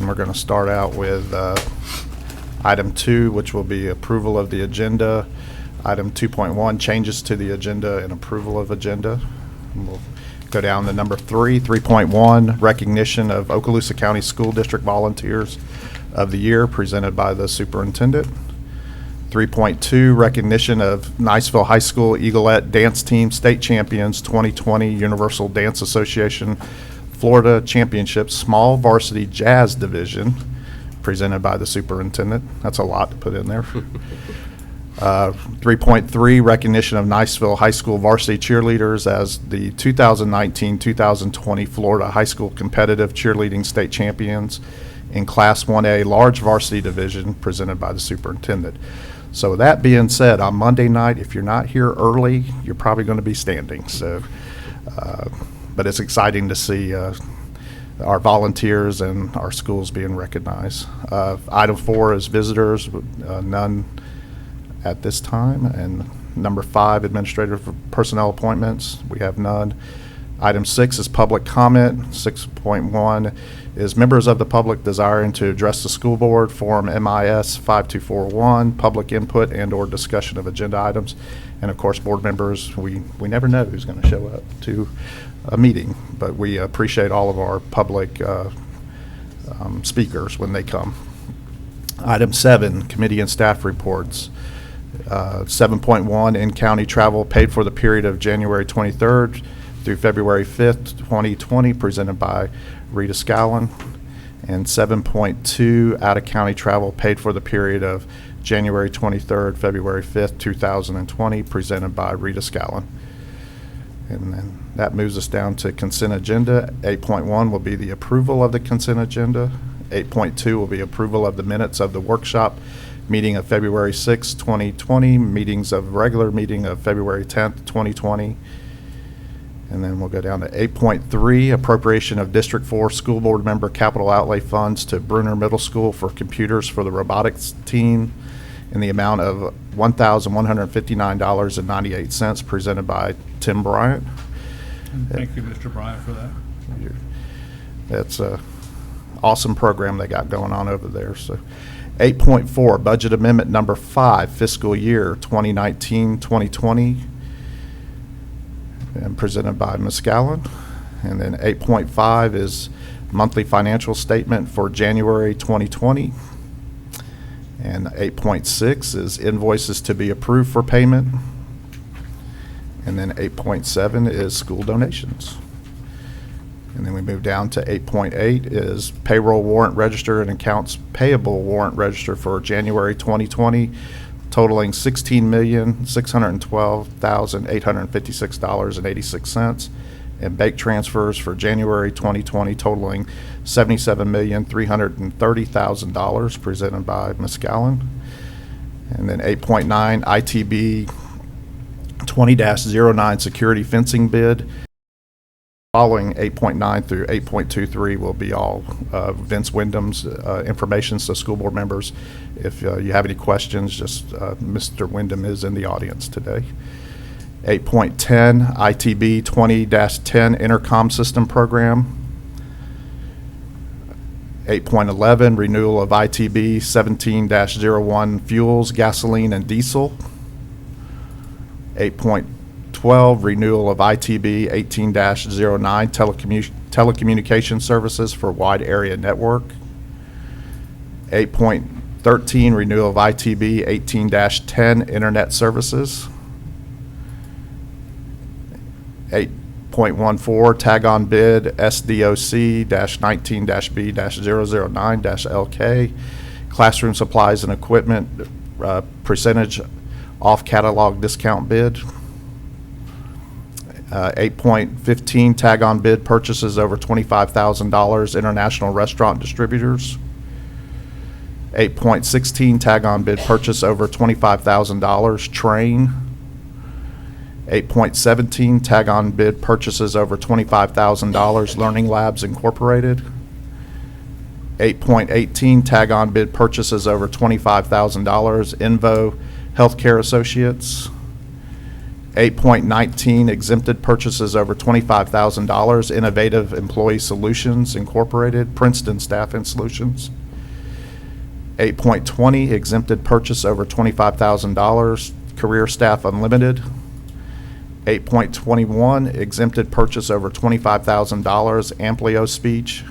we're going to start out with item 2, which will be approval of the agenda. Item 2.1, changes to the agenda and approval of agenda. And we'll go down to number 3.1, recognition of Okaloosa County School District Volunteers of the Year, presented by the superintendent. 3.2, recognition of Niceville High School Eaglet Dance Team State Champions 2020 Universal Dance Association Florida Championship Small Varsity Jazz Division, presented by the superintendent. That's a lot to put in there. 3.3, recognition of Niceville High School varsity cheerleaders as the 2019-2020 Florida High School Competitive Cheerleading State Champions in Class 1A Large Varsity Division, presented by the superintendent. So that being said, on Monday night, if you're not here early, you're probably going to be standing. So, but it's exciting to see our volunteers and our schools being recognized. Item 4 is visitors, none at this time. And number 5, administrative personnel appointments, we have none. Item 6 is public comment. 6.1 is members of the public desiring to address the school board, Form MIS 5241, public input and or discussion of agenda items. And of course, board members, we never know who's going to show up to a meeting, but we appreciate all of our public speakers when they come. Item 7, committee and staff reports. 7.1, in-county travel paid for the period of January 23rd through February 5th, 2020, presented by Rita Scallon. And 7.2, out-of-county travel paid for the period of January 23rd, February 5th, 2020, presented by Rita Scallon. And then that moves us down to consent agenda. 8.1 will be the approval of the consent agenda. 8.2 will be approval of the minutes of the workshop meeting of February 6, 2020, meetings of regular meeting of February 10th, 2020. And then we'll go down to 8.3, appropriation of District 4 School Board member capital outlay funds to Bruner Middle School for computers for the robotics team in the amount of $1,159.98, presented by Tim Bryant. And thank you, Mr. Bryant, for that. That's a awesome program they got going on over there. So 8.4, budget amendment number 5, fiscal year 2019-2020, and presented by Ms. Scallon. And then 8.5 is monthly financial statement for January 2020. And 8.6 is invoices to be approved for payment. And then 8.7 is school donations. And then we move down to 8.8 is payroll warrant register and accounts payable warrant register for January 2020, totaling $16,612,856.86, and bank transfers for January 2020 totaling $77,330,000, presented by Ms. Scallon. And then 8.9, ITB 20-09 security fencing bid. Following 8.9 through 8.23 will be all Vince Wyndham's information. So school board members, if you have any questions, just Mr. Wyndham is in the audience today. 8.10, ITB 20-10 intercom system program. 8.11, renewal of ITB 17-01 fuels, gasoline, and diesel. 8.12, renewal of ITB 18-09 telecommunication services for wide area network. 8.13, renewal of ITB 18-10 internet services. 8.14, tag on bid SDOC-19-B-009-LK classroom supplies and equipment percentage off catalog discount bid. 8.15, tag on bid purchases over $25,000 international restaurant distributors. 8.16, tag on bid purchase over $25,000 train. 8.17, tag on bid purchases over $25,000 Learning Labs Incorporated. 8.18, tag on bid purchases over $25,000 Invo Healthcare Associates. 8.19, exempted purchases over $25,000, Innovative Employee Solutions Incorporated, Princeton Staffing Solutions. 8.20, exempted purchase over $25,000, Career Staff Unlimited. 8.21, exempted purchase over $25,000, Amplio Speech.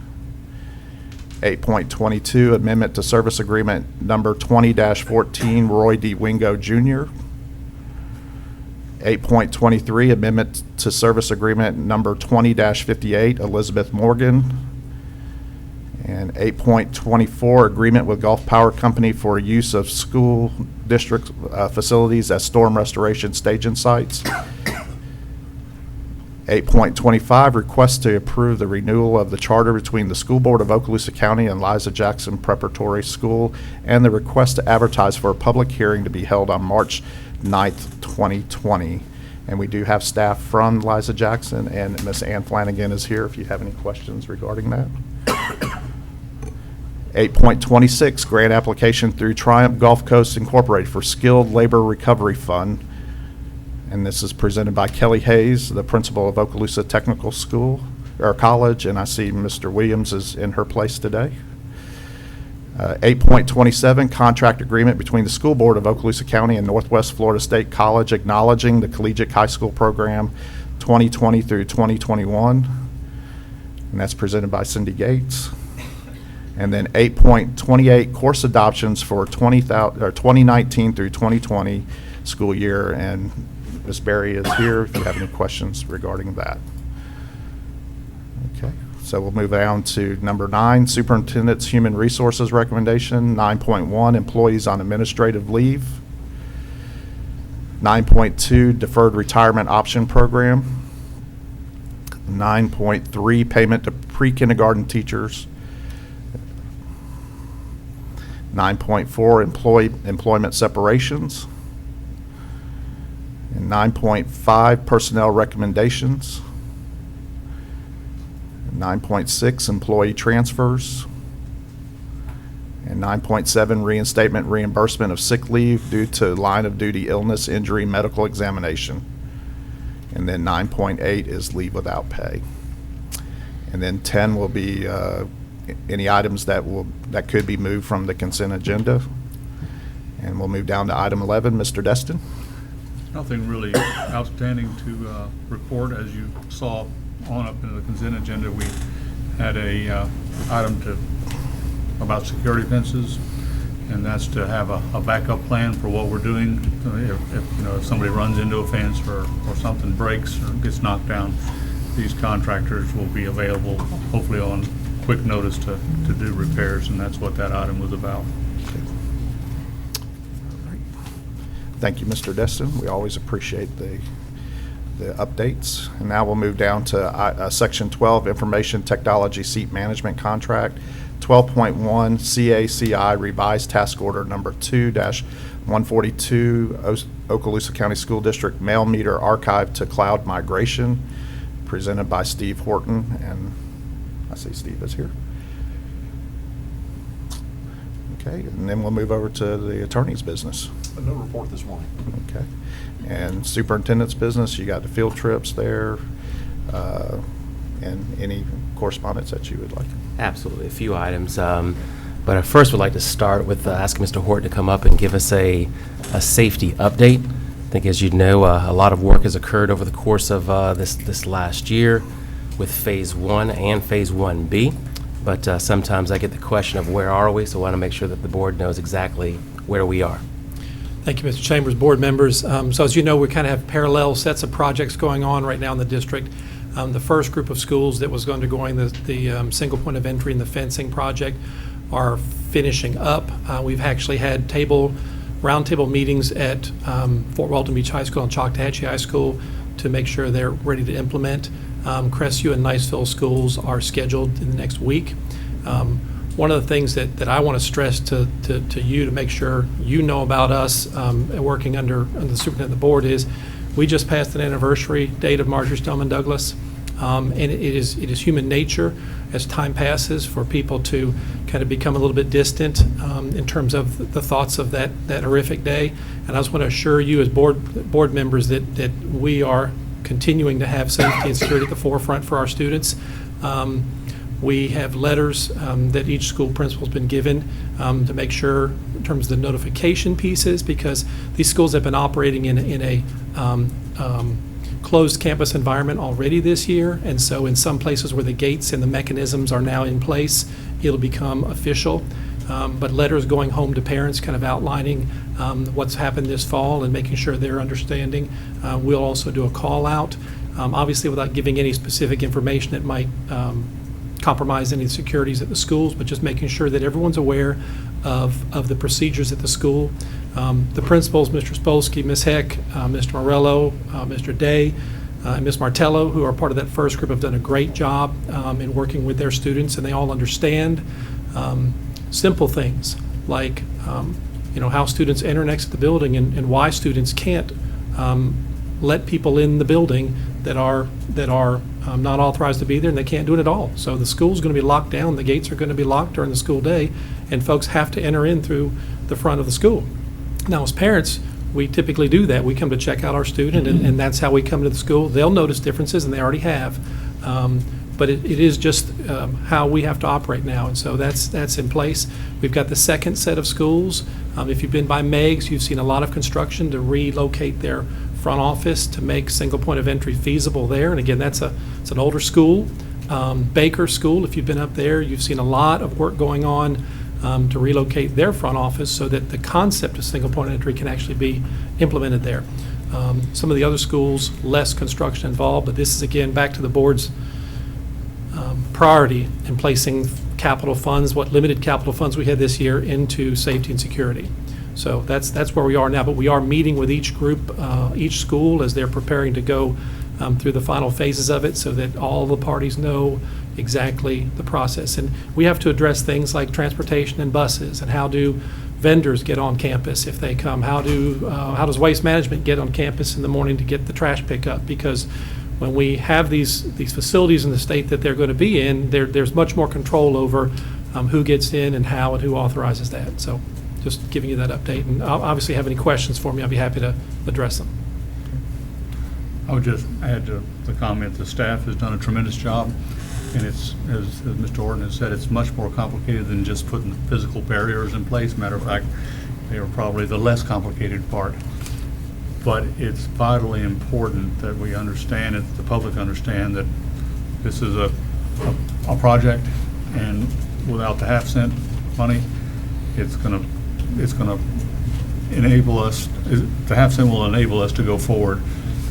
8.22, amendment to service agreement number 20-14, Roy D. Wingo Jr. 8.23, amendment to service agreement number 20-58, Elizabeth Morgan. And 8.24, agreement with Gulf Power Company for use of school district facilities as storm restoration staging sites. 8.25, request to approve the renewal of the charter between the School Board of Okaloosa County and Liza Jackson Preparatory School, and the request to advertise for a public hearing to be held on March 9th, 2020. And we do have staff from Liza Jackson, and Miss Ann Flanagan is here if you have any questions regarding that. 8.26, grant application through Triumph Gulf Coast Incorporated for Skilled Labor Recovery Fund. And this is presented by Kelly Hayes, the principal of Okaloosa Technical School, or College, and I see Mr. Williams is in her place today. 8.27, contract agreement between the School Board of Okaloosa County and Northwest Florida State College acknowledging the Collegiate High School Program 2020 through 2021. And that's presented by Cindy Gates. And then 8.28, course adoptions for 2019 through 2020 school year. And Ms. Berry is here if you have any questions regarding that. Okay, so we'll move down to number 9, Superintendent's Human Resources Recommendation. 9.1, employees on administrative leave. 9.2, Deferred Retirement Option Program. 9.3, payment to pre-kindergarten teachers. 9.4, employment separations. And 9.5, personnel recommendations. 9.6, employee transfers. And 9.7, reinstatement reimbursement of sick leave due to line of duty illness, injury, medical examination. And then 9.8 is leave without pay. And then 10 will be any items that could be moved from the consent agenda. And we'll move down to item 11, Mr. Destin. Nothing really outstanding to report. As you saw on up in the consent agenda, we had a item about security fences, and that's to have a backup plan for what we're doing. If somebody runs into a fence or something breaks or gets knocked down, these contractors will be available, hopefully on quick notice to do repairs, and that's what that item was about. Thank you, Mr. Destin. We always appreciate the updates. And now we'll move down to Section 12, Information Technology Seat Management Contract. 12.1, CACI Revised Task Order Number 2-142, Okaloosa County School District Mail Meter Archive to Cloud Migration, presented by Steve Horton. And I see Steve is here. Okay, and then we'll move over to the attorney's business. No report this morning. Okay, and superintendent's business, you got the field trips there, and any correspondence that you would like. Absolutely, a few items. But I first would like to start with asking Mr. Horton to come up and give us a safety update. I think, as you know, a lot of work has occurred over the course of this last year with Phase 1 and Phase 1B. But sometimes I get the question of where are we, so I want to make sure that the board knows exactly where we are. Thank you, Mr. Chambers, board members. So as you know, we kind of have parallel sets of projects going on right now in the district. The first group of schools that was undergoing the single point of entry and the fencing project are finishing up. We've actually had roundtable meetings at Fort Walton Beach High School and Choctawhatchee High School to make sure they're ready to implement. Crestview and Niceville schools are scheduled in the next week. One of the things that I want to stress to you to make sure you know about us working under the superintendent of the board is we just passed an anniversary date of Marjorie Stoneman Douglas. And it is human nature as time passes for people to kind of become a little bit distant in terms of the thoughts of that horrific day. And I just want to assure you as board members that we are continuing to have safety and security at the forefront for our students. We have letters that each school principal's been given to make sure in terms of the notification pieces, because these schools have been operating in a closed campus environment already this year, and so in some places where the gates and the mechanisms are now in place, it'll become official. But letters going home to parents kind of outlining what's happened this fall and making sure they're understanding. We'll also do a call out, obviously without giving any specific information that might compromise any securities at the schools, but just making sure that everyone's aware of the procedures at the school. The principals, Mr. Spolsky, Ms. Heck, Mr. Morello, Mr. Day, and Ms. Martello, who are part of that first group, have done a great job in working with their students, and they all understand simple things like how students enter and exit the building, and why students can't let people in the building that are not authorized to be there, and they can't do it at all. So the school's going to be locked down, the gates are going to be locked during the school day, and folks have to enter in through the front of the school. Now, as parents, we typically do that. We come to check out our student, and that's how we come to the school. They'll notice differences, and they already have. But it is just how we have to operate now, and so that's in place. We've got the second set of schools. If you've been by Meigs, you've seen a lot of construction to relocate their front office to make single point of entry feasible there. And again, it's an older school. Baker School, if you've been up there, you've seen a lot of work going on to relocate their front office so that the concept of single point of entry can actually be implemented there. Some of the other schools, less construction involved, but this is again back to the board's priority in placing capital funds, what limited capital funds we had this year, into safety and security. So that's where we are now, but we are meeting with each group, each school, as they're preparing to go through the final phases of it so that all the parties know exactly the process. And we have to address things like transportation and buses, and how do vendors get on campus if they come? How does waste management get on campus in the morning to get the trash pickup? Because when we have these facilities in the state that they're going to be in, there's much more control over who gets in and how and who authorizes that. So just giving you that update. And obviously, have any questions for me, I'll be happy to address them. I would just add to the comment, the staff has done a tremendous job, and it's, as Mr. Horton has said, it's much more complicated than just putting physical barriers in place. Matter of fact, they are probably the less complicated part. But it's vitally important that we understand it, the public understand that this is a project, and without the half-cent money, it's going to enable us, the half-cent will enable us to go forward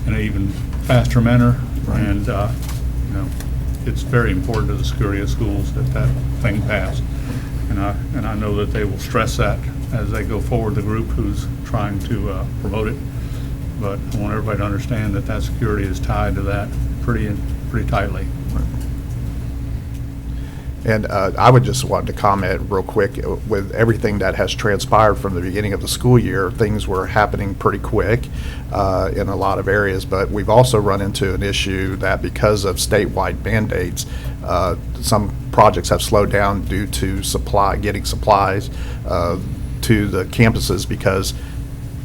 in an even faster manner. Right. And it's very important to the security of schools that thing pass. And I know that they will stress that as they go forward, the group who's trying to promote it. But I want everybody to understand that security is tied to that pretty tightly. And I would just want to comment real quick, with everything that has transpired from the beginning of the school year, things were happening pretty quick in a lot of areas, but we've also run into an issue that because of statewide mandates, some projects have slowed down due to getting supplies to the campuses, because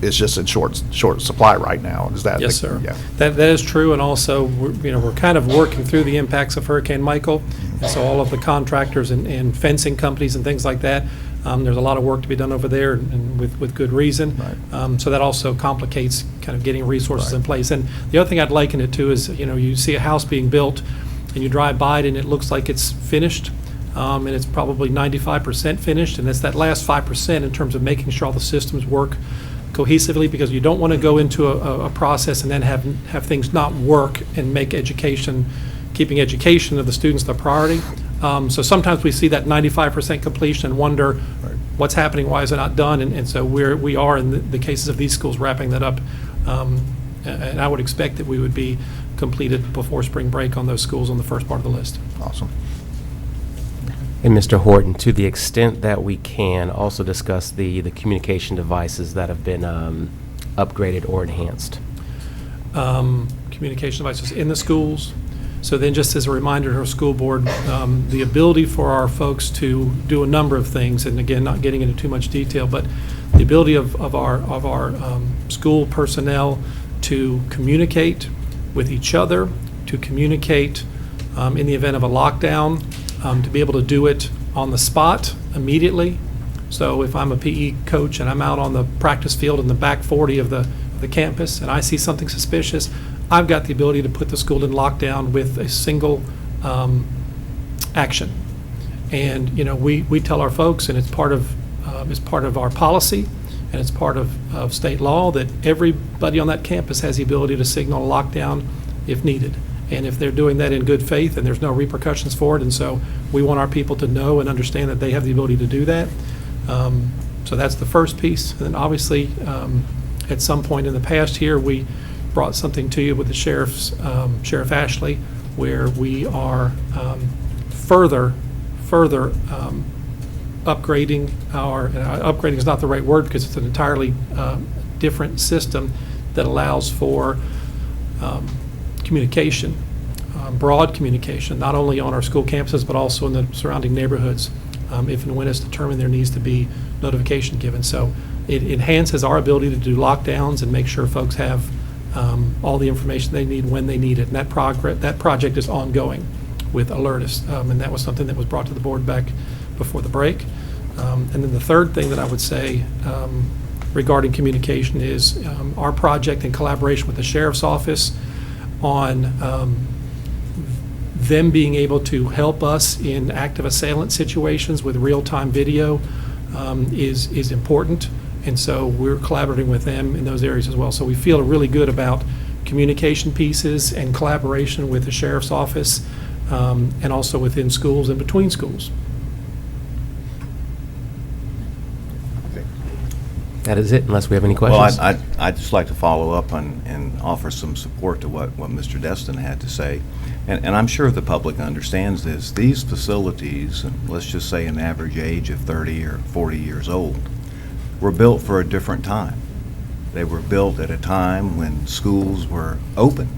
it's just in short supply right now. Is that? Yes, sir. Yeah. That is true, and also we're kind of working through the impacts of Hurricane Michael, and so all of the contractors and fencing companies and things like that. There's a lot of work to be done over there, and with good reason. Right. So that also complicates kind of getting resources in place. And the other thing I'd liken it to is you see a house being built, and you drive by it, and it looks like it's finished. And it's probably 95% finished, and it's that last 5% in terms of making sure all the systems work cohesively, because you don't want to go into a process and then have things not work and make keeping education of the students the priority. So sometimes we see that 95% completion and wonder what's happening, why is it not done? And so we are in the cases of these schools wrapping that up. And I would expect that we would be completed before spring break on those schools on the first part of the list. Awesome. And Mr. Horton, to the extent that we can, also discuss the communication devices that have been upgraded or enhanced. Communication devices in the schools. So then, just as a reminder to our school board, the ability for our folks to do a number of things, and again, not getting into too much detail, but the ability of our school personnel to communicate with each other, to communicate in the event of a lockdown, to be able to do it on the spot immediately. So if I'm a PE coach and I'm out on the practice field in the back 40 of the campus and I see something suspicious, I've got the ability to put the school in lockdown with a single action. And we tell our folks, and it's part of our policy, and it's part of state law, that everybody on that campus has the ability to signal a lockdown if needed. And if they're doing that in good faith and there's no repercussions for it, and so we want our people to know and understand that they have the ability to do that. So that's the first piece. And then obviously, at some point in the past here, we brought something to you with the Sheriff Ashley, where we are further upgrading upgrading is not the right word because it's an entirely different system that allows for communication, broad communication, not only on our school campuses but also in the surrounding neighborhoods, if and when it's determined there needs to be notification given. So it enhances our ability to do lockdowns and make sure folks have all the information they need when they need it. And that project is ongoing with Alertus, and that was something that was brought to the board back before the break. And then the third thing that I would say regarding communication is our project in collaboration with the Sheriff's Office on them being able to help us in active assailant situations with real-time video is important. And so we're collaborating with them in those areas as well. So we feel really good about communication pieces and collaboration with the Sheriff's Office and also within schools and between schools. That is it, unless we have any questions. Well, I'd just like to follow up and offer some support to what Mr. Destin had to say. And I'm sure the public understands this. These facilities, let's just say an average age of 30 or 40 years old, were built for a different time. They were built at a time when schools were open,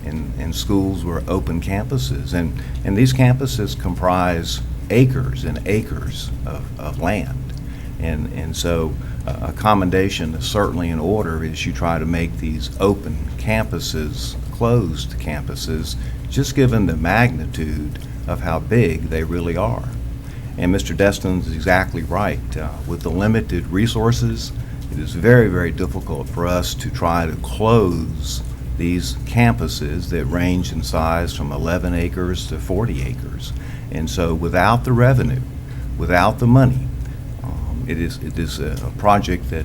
and schools were open campuses. And these campuses comprise acres and acres of land. And so a commendation is certainly in order as you try to make these open campuses closed campuses, just given the magnitude of how big they really are. And Mr. Destin is exactly right. With the limited resources, it is very, very difficult for us to try to close these campuses that range in size from 11 acres to 40 acres. And so without the revenue, without the money, it is a project that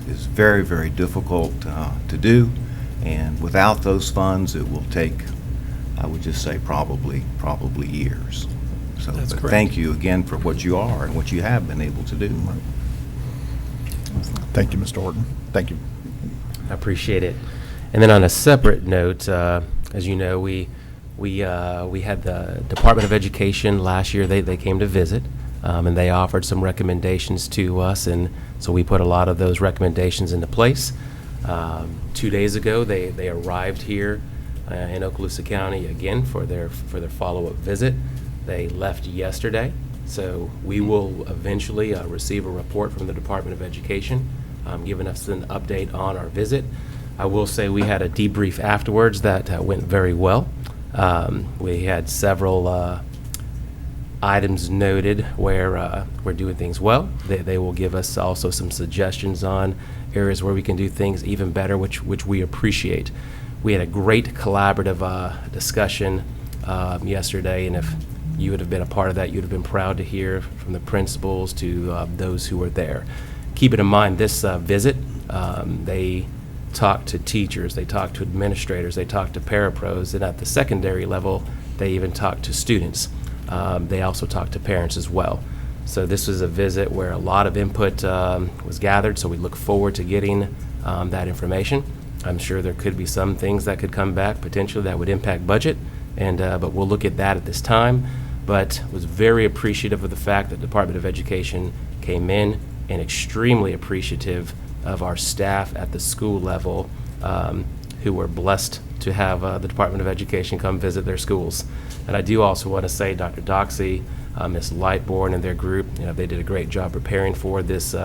is very, very difficult to do. And without those funds, it will take, I would just say, probably years. So That's correct. Thank you again for what you are and what you have been able to do. Thank you, Mr. Horton. Thank you. I appreciate it. And then on a separate note, as you know, we had the Department of Education last year. They came to visit, and they offered some recommendations to us, and so we put a lot of those recommendations into place. 2 days ago, they arrived here in Okaloosa County again for their follow-up visit. They left yesterday, so we will eventually receive a report from the Department of Education giving us an update on our visit. I will say we had a debrief afterwards that went very well. We had several items noted where we're doing things well. They will give us also some suggestions on areas where we can do things even better, which we appreciate. We had a great collaborative discussion yesterday, and if you would have been a part of that, you'd have been proud to hear from the principals to those who were there. Keep it in mind, this visit, they talked to teachers, they talked to administrators, they talked to parapros, and at the secondary level, they even talked to students. They also talked to parents as well. So this was a visit where a lot of input was gathered, so we look forward to getting that information. I'm sure there could be some things that could come back potentially that would impact budget, and but we'll look at that at this time. But was very appreciative of the fact that the Department of Education came in, and extremely appreciative of our staff at the school level who were blessed to have the Department of Education come visit their schools. And I do also want to say Dr. Doxey, Ms. Lightborn and their group, they did a great job preparing for this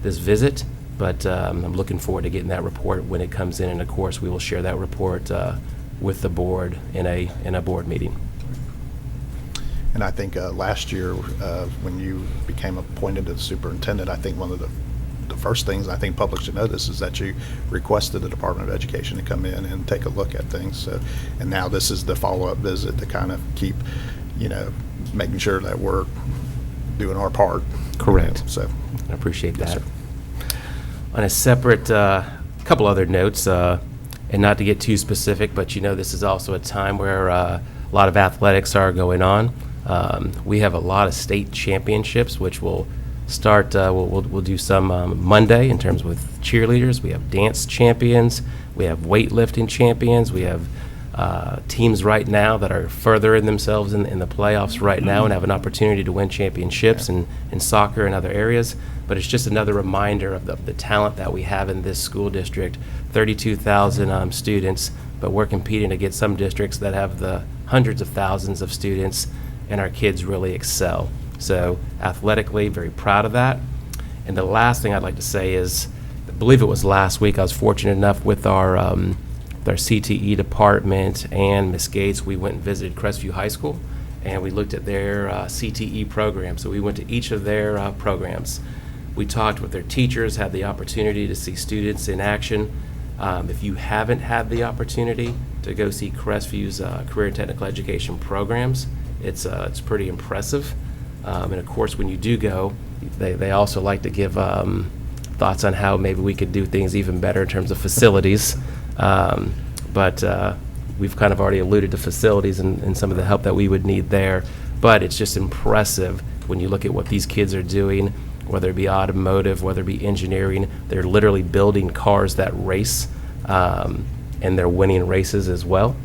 this visit, but I'm looking forward to getting that report when it comes in, and of course we will share that report with the board in a board meeting. And I think last year, when you became appointed as superintendent, I think one of the first things I think public should notice is that you requested the Department of Education to come in and take a look at things. So, and now this is the follow-up visit to kind of keep, making sure that we're doing our part. Correct. So I appreciate Yes, that. sir. On a separate, couple other notes, and not to get too specific, but this is also a time where a lot of athletics are going on. We have a lot of state championships, which will start, we'll do some Monday in terms with cheerleaders. We have dance champions. We have weightlifting champions. We have teams right now that are furthering themselves in the playoffs right now and have an opportunity to win championships in soccer and other areas. But it's just another reminder of the talent that we have in this school district. 32,000 students, but we're competing against some districts that have the hundreds of thousands of students, and our kids really excel. So athletically, very proud of that. And the last thing I'd like to say is, I believe it was last week, I was fortunate enough with our CTE department and Ms. Gates, we went and visited Crestview High School, and we looked at their CTE program. So we went to each of their programs. We talked with their teachers, had the opportunity to see students in action. If you haven't had the opportunity to go see Crestview's career and technical education programs, it's pretty impressive. And of course, when you do go, they also like to give thoughts on how maybe we could do things even better in terms of facilities. But we've kind of already alluded to facilities and some of the help that we would need there. But it's just impressive when you look at what these kids are doing, whether it be automotive, whether it be engineering. They're literally building cars that race, and they're winning races as well.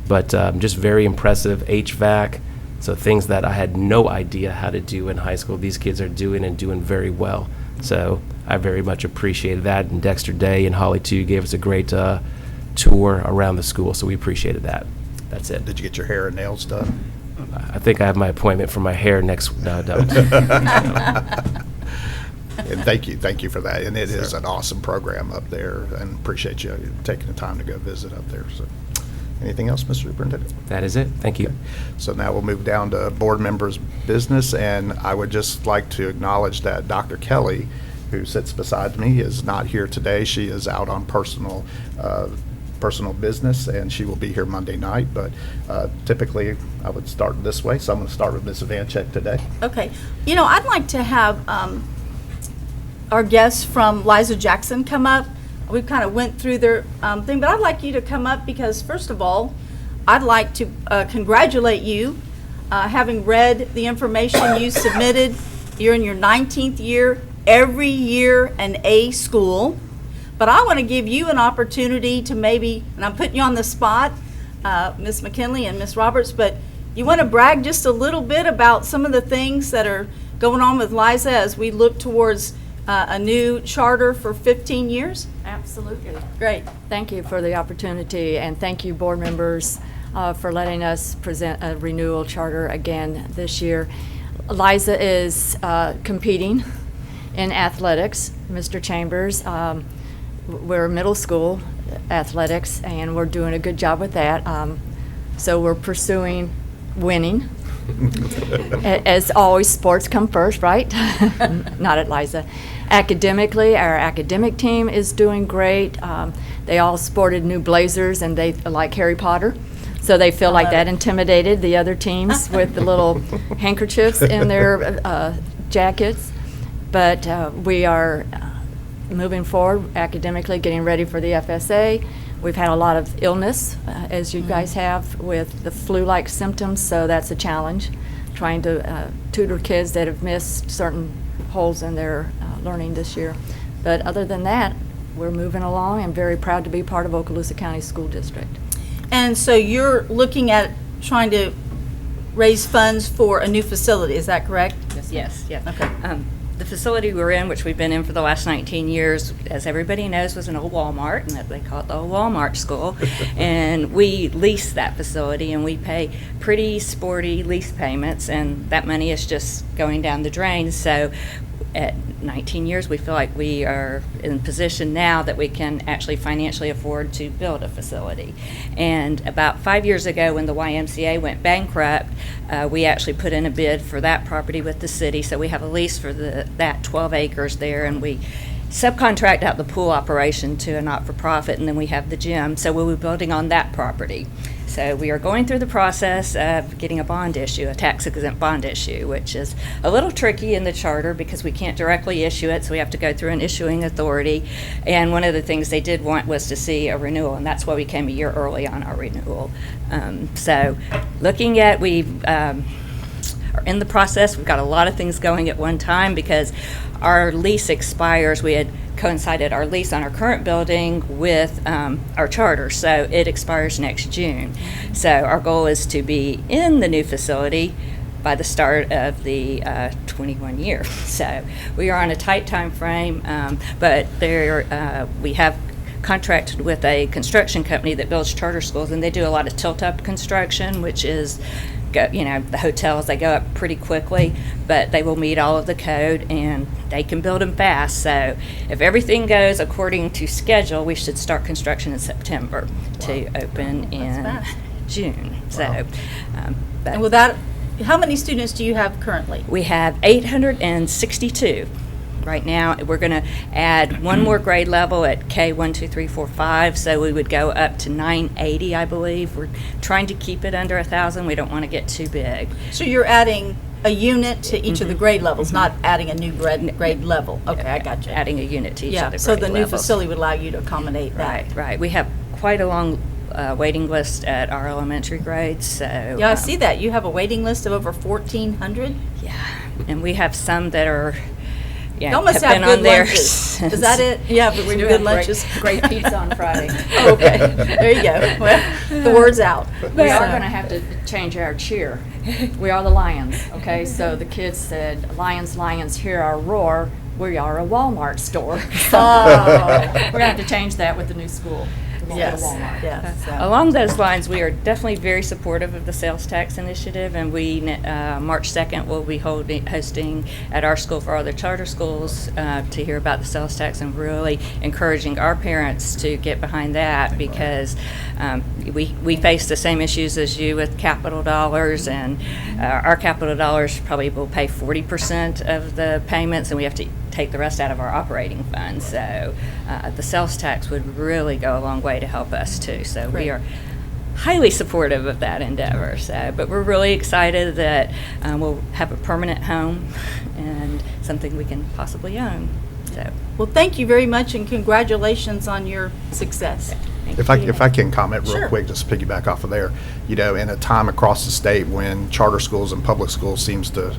But just very impressive. HVAC, so things that I had no idea how to do in high school, these kids are doing and doing very well. So I very much appreciated that. And Dexter Day and Holly, too, gave us a great tour around the school, so we appreciated that. That's it. did you get your hair and nails done? I think I have my appointment for my hair next. No, I don't. And thank you for that. And it is an awesome program up there, and appreciate you taking the time to go visit up there. So, anything else, Mr. Superintendent? That is it. Thank you. So now we'll move down to board members' business, and I would just like to acknowledge that Dr. Kelly, who sits beside me, is not here today. She is out on personal business, and she will be here Monday night. But typically, I would start this way, so I'm going to start with Ms. Vancheck today. Okay. I'd like to have our guests from Liza Jackson come up. We kind of went through their thing, but I'd like you to come up because, first of all, I'd like to congratulate you. Having read the information you submitted, you're in your 19th year, every year an A school. But I want to give you an opportunity to maybe, and I'm putting you on the spot, Ms. McKinley and Ms. Roberts, but you want to brag just a little bit about some of the things that are going on with Liza as we look towards a new charter for 15 years? Absolutely. Great. Thank you for the opportunity, and thank you, board members, for letting us present a renewal charter again this year. Liza is competing in athletics. Mr. Chambers, we're middle school athletics, and we're doing a good job with that. So we're pursuing winning. As always, sports come first, right? Not at Liza. Academically, our academic team is doing great. They all sported new blazers, and they like Harry Potter. So they feel like that intimidated the other teams with the little handkerchiefs in their jackets. But we are moving forward academically, getting ready for the FSA. We've had a lot of illness, as you guys have, with the flu-like symptoms, so that's a challenge, trying to tutor kids that have missed certain holes in their learning this year. But other than that, we're moving along. I'm very proud to be part of Okaloosa County School District. And so you're looking at trying to raise funds for a new facility, is that correct? Yes. Okay. The facility we're in, which we've been in for the last 19 years, as everybody knows, was an old Walmart, and they call it the old Walmart school. And we lease that facility, and we pay pretty sporty lease payments, and that money is just going down the drain. So at 19 years, we feel like we are in a position now that we can actually financially afford to build a facility. And about 5 years ago, when the YMCA went bankrupt, we actually put in a bid for that property with the city. So we have a lease for that 12 acres there, and we subcontract out the pool operation to a not-for-profit, and then we have the gym. So we'll be building on that property. So we are going through the process of getting a bond issue, a tax-exempt bond issue, which is a little tricky in the charter because we can't directly issue it, so we have to go through an issuing authority. And one of the things they did want was to see a renewal, and that's why we came a year early on our renewal. So looking at, we are in the process. We've got a lot of things going at one time because our lease expires. We had coincided our lease on our current building with our charter, so it expires next June. So our goal is to be in the new facility by the start of the 21 year. So we are on a tight time frame, but we have contracted with a construction company that builds charter schools, and they do a lot of tilt-up construction, which is the hotels, they go up pretty quickly, but they will meet all of the code and they can build them fast. So if everything goes according to schedule, we should start construction in September to open in fast. June. So, but And with that, how many students do you have currently? we have 862. Right now, we're going to add one more grade level at K 1, 2, 3, 4, 5, so we would go up to 980, I believe. We're trying to keep it under 1,000. We don't want to get too big. So you're adding a unit to each of the grade levels, not adding a new grade level. Okay, I got you. Adding a unit to each Yeah, of the so grade the new levels. facility would allow you to accommodate that. Right, right. We have quite a long waiting list at our elementary grades, so. Yeah, I see that. You have a waiting list of over 1,400? Yeah, and we have some that are, You almost have have been good on there lunches. since- Is that it? Yeah, but we do good lunches. Great pizza on Friday. Oh, okay, there you go. Well, the word's out. We are going to have to change our cheer. We are the Lions, okay? So the kids said, Lions, Lions, hear our roar. We are a Walmart store. So Oh. we're going to have to change that with the new school. We'll go to Yes, Walmart. yes. so- Along those lines, we are definitely very supportive of the sales tax initiative, and we, March 2nd, will be hosting at our school for all the charter schools to hear about the sales tax, and really encouraging our parents to get behind that, because we face the same issues as you with capital dollars, and our capital dollars probably will pay 40% of the payments, and we have to take the rest out of our operating funds. So the sales tax would really go a long way to help us too. So we Great. are highly supportive of that endeavor. So, but we're really excited that we'll have a permanent home and something we can possibly own. So Well, thank you very much, and congratulations on your success. thank If you. I can comment real Sure. quick, just to piggyback off of there, in a time across the state when charter schools and public schools seems to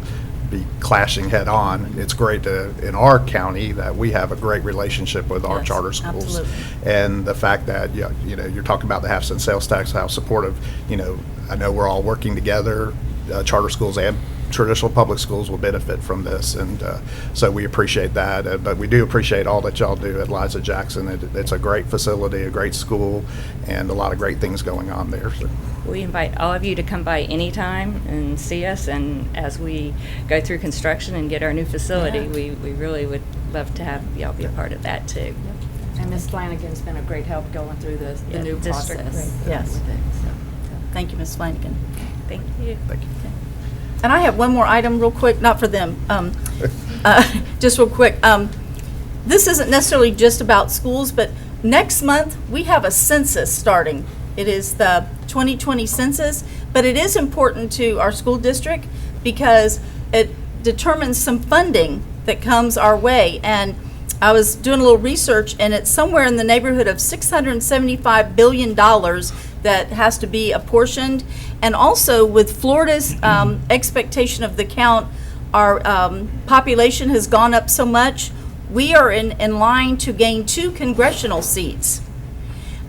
be clashing head on, it's great in our county that we have a great relationship with our Yes, charter schools. absolutely. And the fact that, you're talking about the half-cent sales tax, how supportive, I know we're all working together, charter schools and traditional public schools will benefit from this, and so we appreciate that. But we do appreciate all that y'all do at Liza Jackson. It's a great facility, a great school, and a lot of great things going on there. So. We invite all of you to come by anytime and see us, and as we go through construction and get our new facility, Yeah. we really would love to have y'all be a part of that too. And Ms. Flanagan's been a great help going through the Yeah, new district, process. Yes. with it, so. Thank you, Ms. Flanagan. Thank you. Thank you. And I have one more item real quick, not for them, just real quick. This isn't necessarily just about schools, but next month, we have a census starting. It is the 2020 census, but it is important to our school district because it determines some funding that comes our way. And I was doing a little research, and it's somewhere in the neighborhood of $675 billion that has to be apportioned. And also with Florida's expectation of the count, our population has gone up so much, we are in line to gain 2 congressional seats.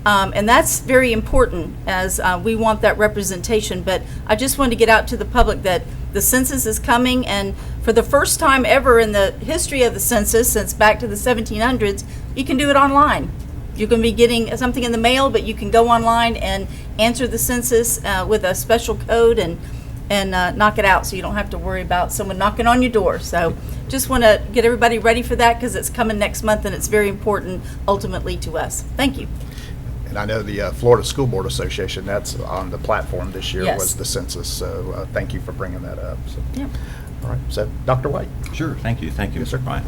And that's very important as we want that representation. But I just wanted to get out to the public that The census is coming, and for the first time ever in the history of the census, since back to the 1700s, you can do it online. You're going to be getting something in the mail, but you can go online and answer the census with a special code and knock it out, so you don't have to worry about someone knocking on your door. So just want to get everybody ready for that, because it's coming next month, and it's very important ultimately to us. Thank you. And I know the Florida School Board Association, that's on the platform this year, Yes. was the census. So thank you for bringing that up. So, Yeah. all right, so Dr. White. Sure, thank you, Yes, sir. Mr. Bryant.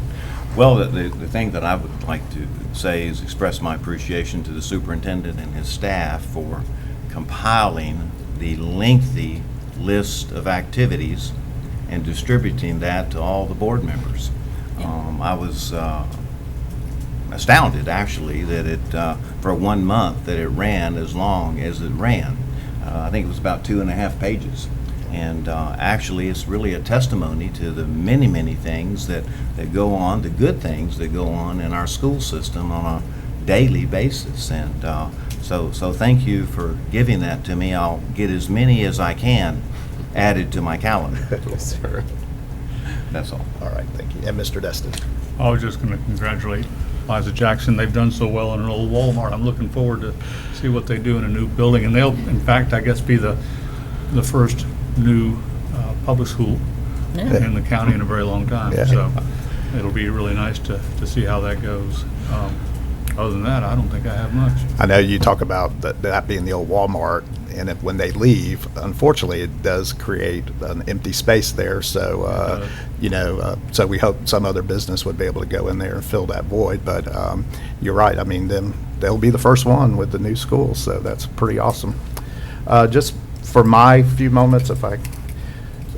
Well, the thing that I would like to say is express my appreciation to the superintendent and his staff for compiling the lengthy list of activities and distributing that to all the board members. I was astounded, actually, that it, for 1 month, that it ran as long as it ran. I think it was about 2.5 pages. And actually, it's really a testimony to the many, many things that go on, the good things that go on in our school system on a daily basis. And so thank you for giving that to me. I'll get as many as I can added to my calendar. Yes, sir. That's all. All right, thank you. And Mr. Destin. I was just going to congratulate Liza Jackson. They've done so well in an old Walmart. I'm looking forward to see what they do in a new building. And they'll, in fact, I guess, be the first new public school in the county in a very long time. Yeah. So it'll be really nice to see how that goes. Other than that, I don't think I have much. I know you talk about that being the old Walmart, and when they leave, unfortunately, it does create an empty space there. So, so we hope some other business would be able to go in there and fill that void. But you're right. I mean, they'll be the first one with the new school, so that's pretty awesome. Just for my few moments,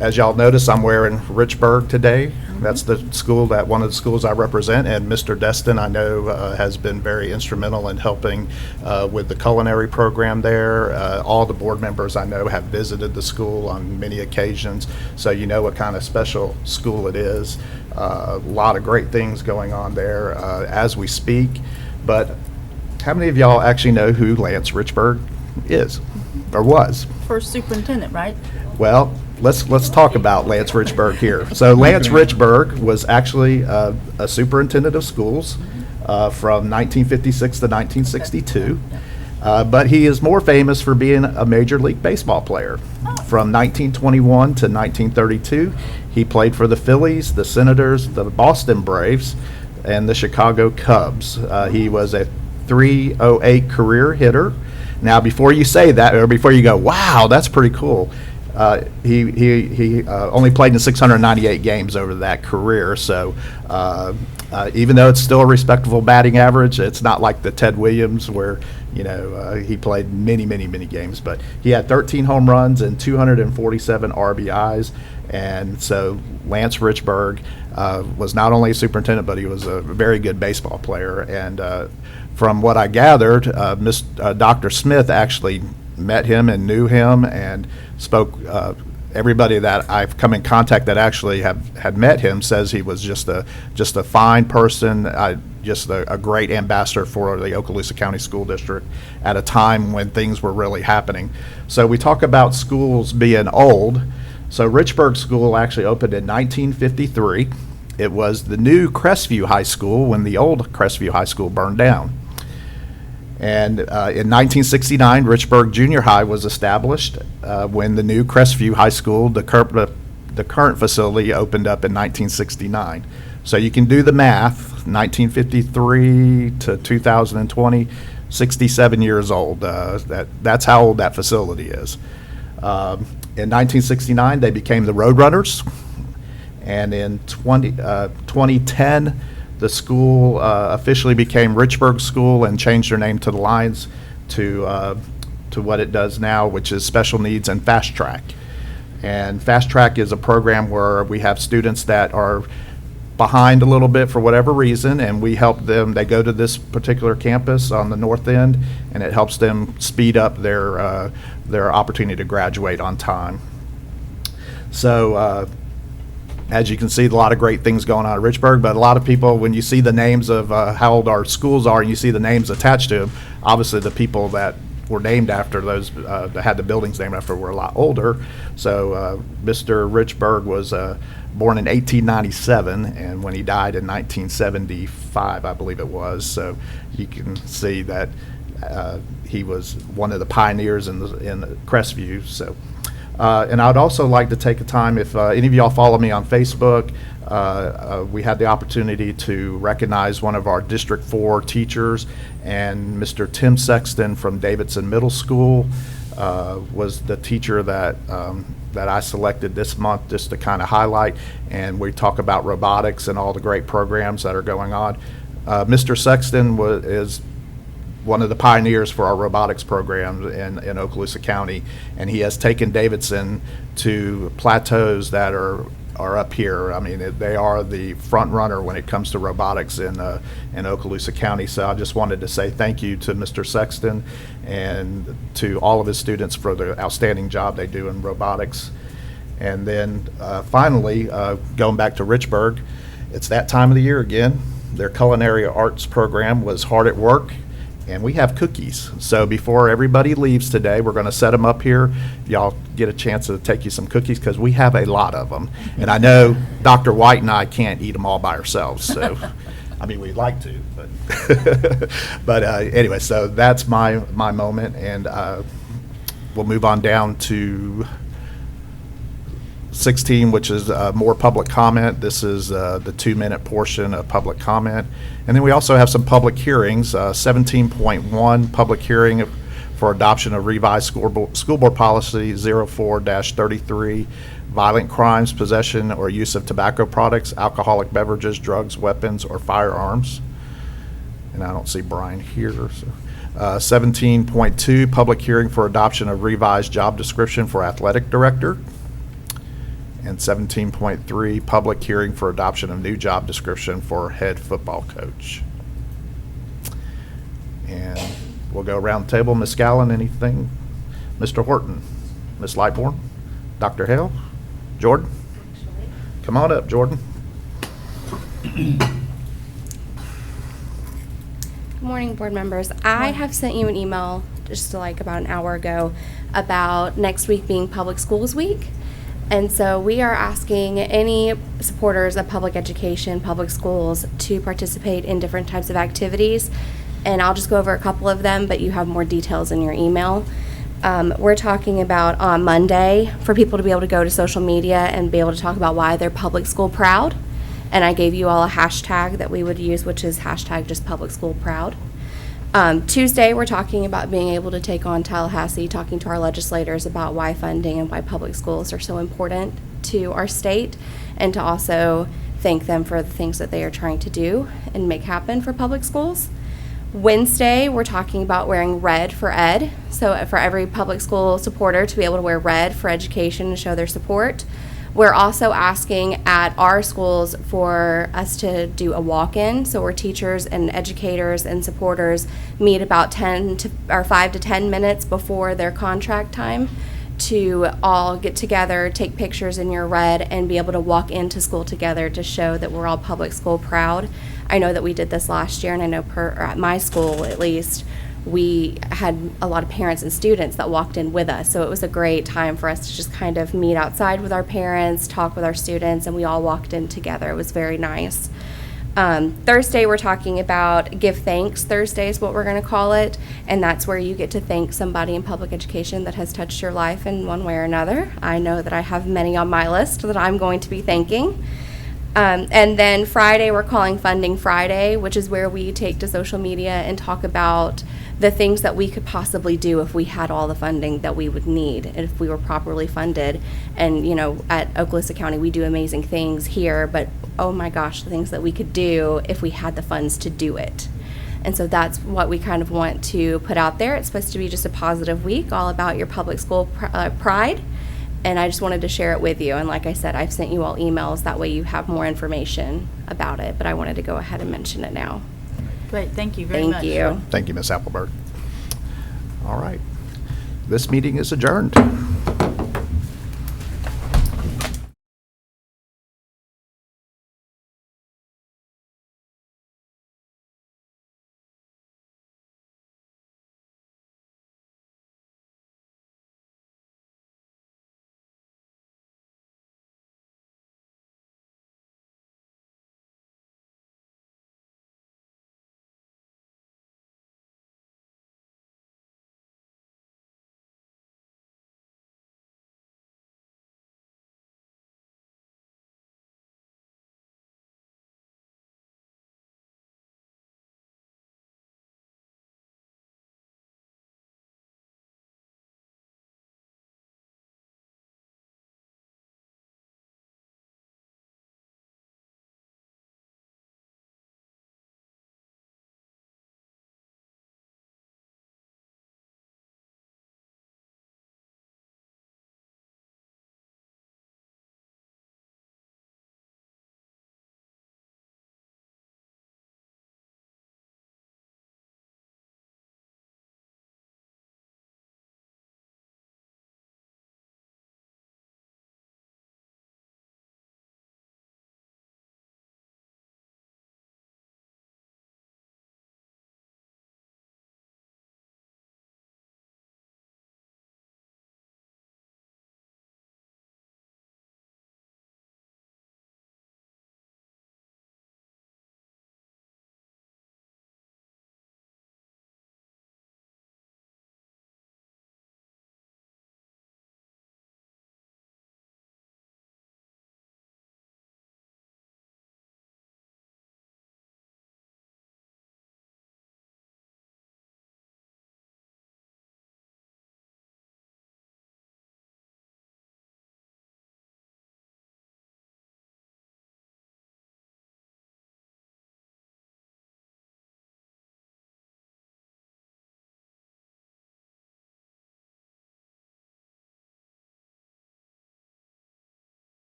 as y'all notice, I'm wearing Richburg today. That's the school one of the schools I represent, and Mr. Destin, I know, has been very instrumental in helping with the culinary program there. All the board members I know have visited the school on many occasions, so you know what kind of special school it is. A lot of great things going on there as we speak. But how many of y'all actually know who Lance Richburg is or was? First superintendent, right? Well, let's talk about Lance Richburg here. So Lance Richburg was actually a superintendent of schools from 1956 to 1962, but he is more famous for being a Major League Baseball player. From 1921 to 1932, he played for the Phillies, the Senators, the Boston Braves, and the Chicago Cubs. He was a .308 career hitter. Now, before you say that, or before you go, wow, that's pretty cool, he only played in 698 games over that career. So even though it's still a respectable batting average, it's not like the Ted Williams where, he played many, many, many games. But he had 13 home runs and 247 RBIs. And so Lance Richburg was not only a superintendent, but he was a very good baseball player. And from what I gathered, Dr. Smith actually met him and knew him and spoke. Everybody that I've come in contact that actually had met him says he was just a fine person, just a great ambassador for the Okaloosa County School District at a time when things were really happening. So we talk about schools being old. So Richburg School actually opened in 1953. It was the new Crestview High School when the old Crestview High School burned down. And in 1969, Richburg Junior High was established when the new Crestview High School, the current facility, opened up in 1969. So you can do the math, 1953 to 2020, 67 years old. That's how old that facility is. In 1969, they became the Roadrunners. And in 2010, the school officially became Richburg School and changed their name to the Lions to what it does now, which is Special Needs and Fast Track. And Fast Track is a program where we have students that are behind a little bit for whatever reason, and we help them. They go to this particular campus on the north end, and it helps them speed up their opportunity to graduate on time. So as you can see, a lot of great things going on at Richburg, but a lot of people, when you see the names of how old our schools are and you see the names attached to them, obviously the people that were named after those, that had the buildings named after were a lot older. So Mr. Richburg was born in 1897, and when he died in 1975, I believe it was. So you can see that he was one of the pioneers in Crestview. So, and I'd also like to take a time, if any of y'all follow me on Facebook, we had the opportunity to recognize one of our District 4 teachers, and Mr. Tim Sexton from Davidson Middle School was the teacher that I selected this month just to kind of highlight, and we talk about robotics and all the great programs that are going on. Mr. Sexton is one of the pioneers for our robotics program in Okaloosa County, and he has taken Davidson to plateaus that are up here. I mean, they are the front runner when it comes to robotics in Okaloosa County. So I just wanted to say thank you to Mr. Sexton and to all of his students for the outstanding job they do in robotics. And then finally, going back to Richburg, it's that time of the year again. Their culinary arts program was hard at work, and we have cookies. So before everybody leaves today, we're going to set them up here. Y'all get a chance to take you some cookies, because we have a lot of them. And I know Dr. White and I can't eat them all by ourselves. So, I mean, we'd like to, but but anyway, so that's my moment, and we'll move on down to 16, which is more public comment. This is the 2-minute portion of public comment. And then we also have some public hearings. 17.1, public hearing for adoption of revised school board policy 04-33, violent crimes, possession or use of tobacco products, alcoholic beverages, drugs, weapons, or firearms. And I don't see Brian here. So. 17.2, public hearing for adoption of revised job description for athletic director. And 17.3, public hearing for adoption of new job description for head football coach. And we'll go around the table. Ms. Scallon, anything? Mr. Horton? Ms. Lightbourne? Dr. Hale? Jordan? Come on up, Jordan. Good morning, board members. I have sent you an email just like about an hour ago about next week being Public Schools Week. And so we are asking any supporters of public education, public schools, to participate in different types of activities. And I'll just go over a couple of them, but you have more details in your email. We're talking about on Monday for people to be able to go to social media and be able to talk about why they're public school proud. And I gave you all a hashtag that we would use, which is hashtag just public school proud. Tuesday, we're talking about being able to take on Tallahassee, talking to our legislators about why funding and why public schools are so important to our state, and to also thank them for the things that they are trying to do and make happen for public schools. Wednesday, we're talking about wearing red for ed. So for every public school supporter to be able to wear red for education and show their support. We're also asking at our schools for us to do a walk-in, so where teachers and educators and supporters meet about 5 to 10 minutes before their contract time to all get together, take pictures in your red, and be able to walk into school together to show that we're all public school proud. I know that we did this last year, and I know at my school at least, we had a lot of parents and students that walked in with us. So it was a great time for us to just kind of meet outside with our parents, talk with our students, and we all walked in together. It was very nice. Thursday, we're talking about Give Thanks Thursday is what we're going to call it. And that's where you get to thank somebody in public education that has touched your life in one way or another. I know that I have many on my list that I'm going to be thanking. And then Friday, we're calling Funding Friday, which is where we take to social media and talk about the things that we could possibly do if we had all the funding that we would need, and if we were properly funded. And, you know, at Okaloosa County, we do amazing things here, but oh my gosh, the things that we could do if we had the funds to do it. And so that's what we kind of want to put out there. It's supposed to be just a positive week, all about your public school pride. And I just wanted to share it with you. And like I said, I've sent you all emails. That way you have more information about it. But I wanted to go ahead and mention it now. Great, thank you very much. Thank you. Thank you, Ms. Appleberg. All right. This meeting is adjourned.